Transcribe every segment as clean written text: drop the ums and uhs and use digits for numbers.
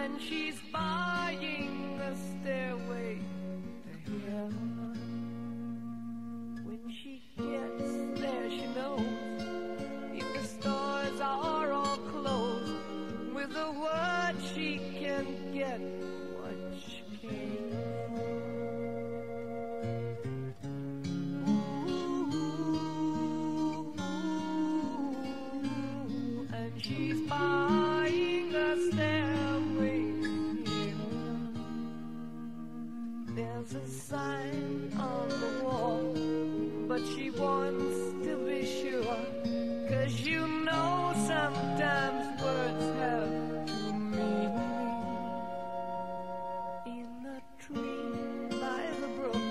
and she's buying a stairway to heaven. When she gets there, she knows if the stores are all closed, with a word she can get what she came for. And she's buying a stairway here. There's a sign on the wall, but she wants to be sure, 'cause you know sometimes words have two meanings. In a tree by the brook,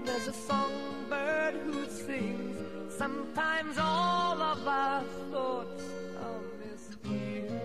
there's a songbird who sings. Sometimes all of our thoughts are misgiven.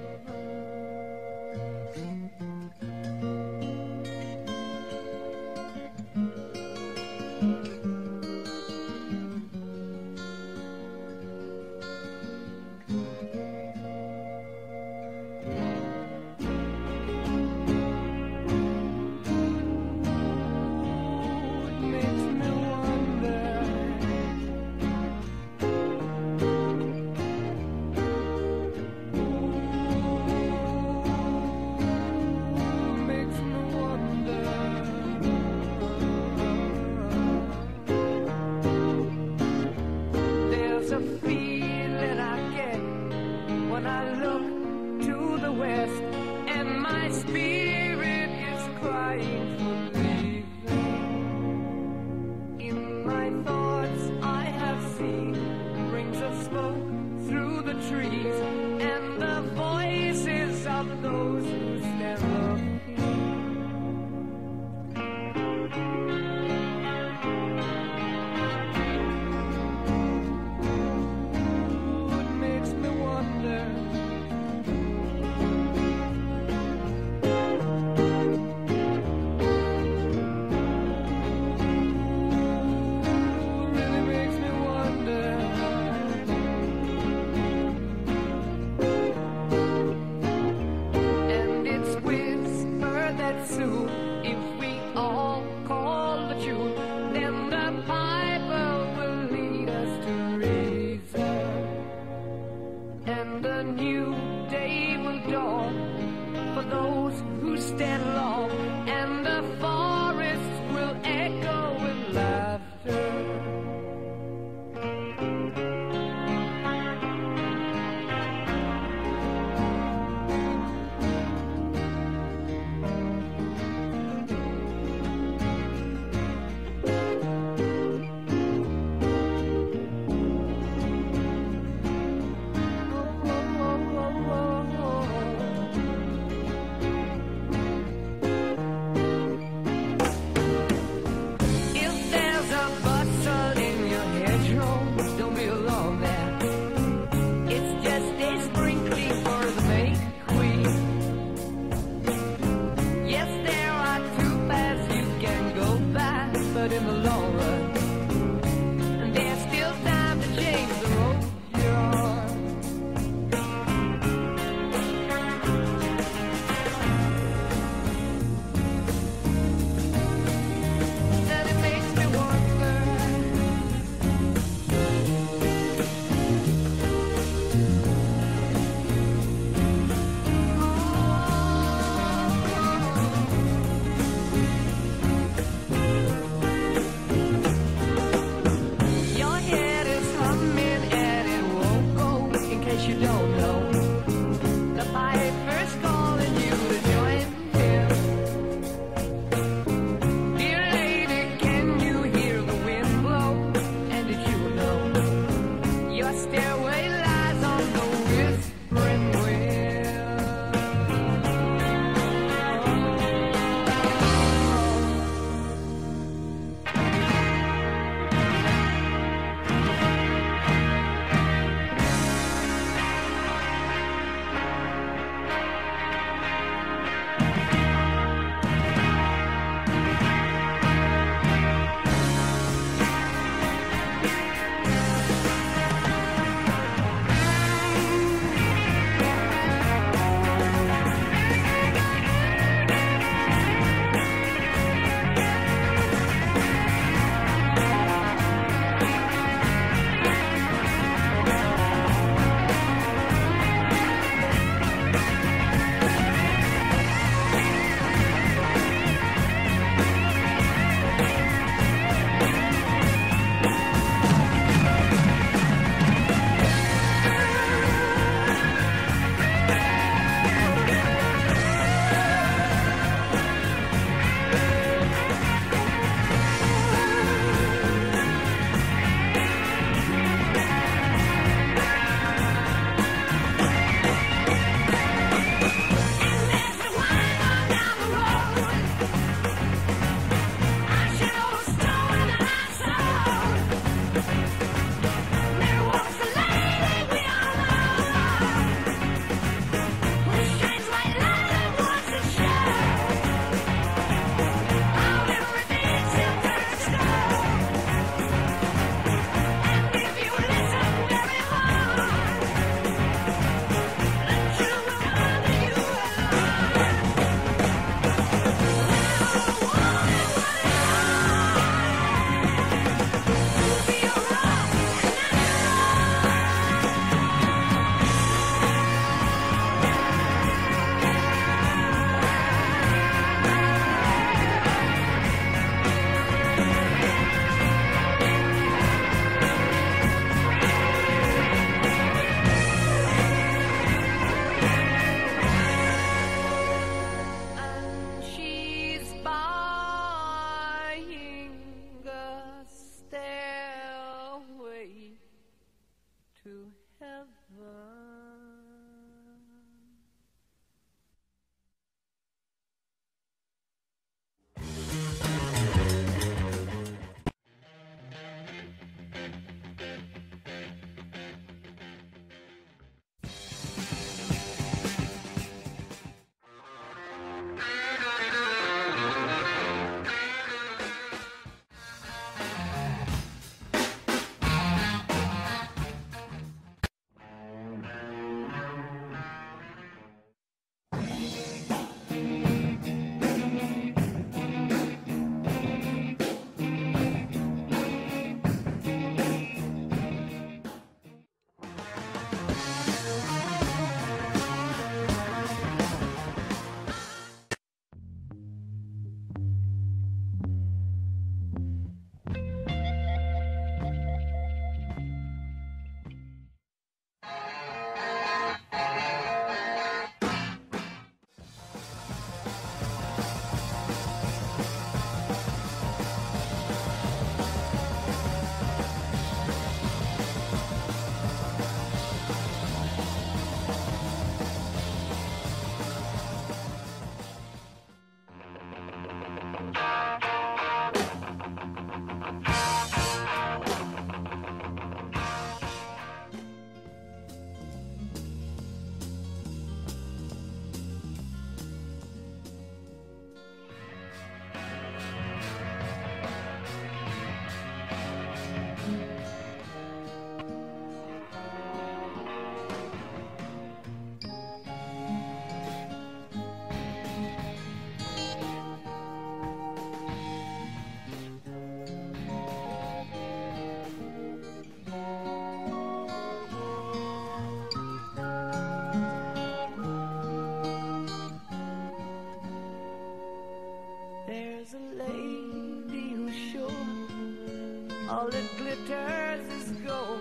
all that glitters is gold,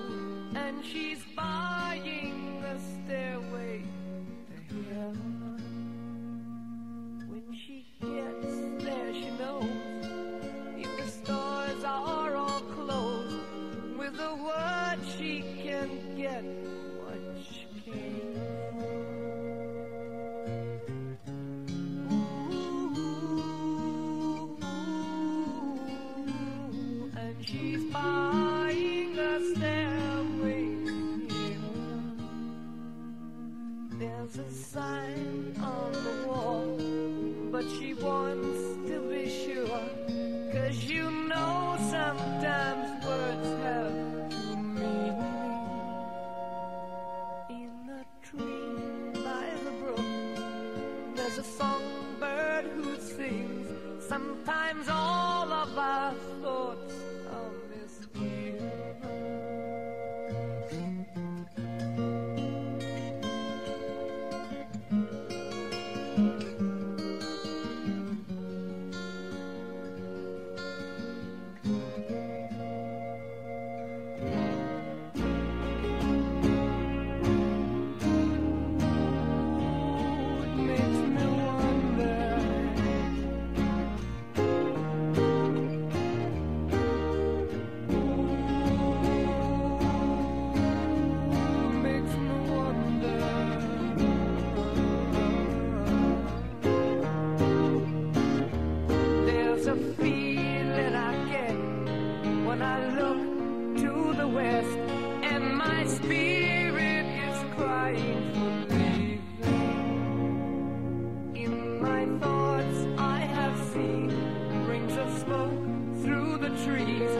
and she's buying the stairway to heaven. When she gets there, she knows if the stores are all closed, with a word she can get what she came for. She's buying a stairway here. There's a sign on the wall, but she wants to be sure, 'cause you know sometimes words have two meanings. In a tree by the brook, there's a songbird who sings. Sometimes all of our thoughts are misgiven. There's a feeling I get when I look to the west, and my spirit is crying for leaving. In my thoughts I have seen rings of smoke through the trees,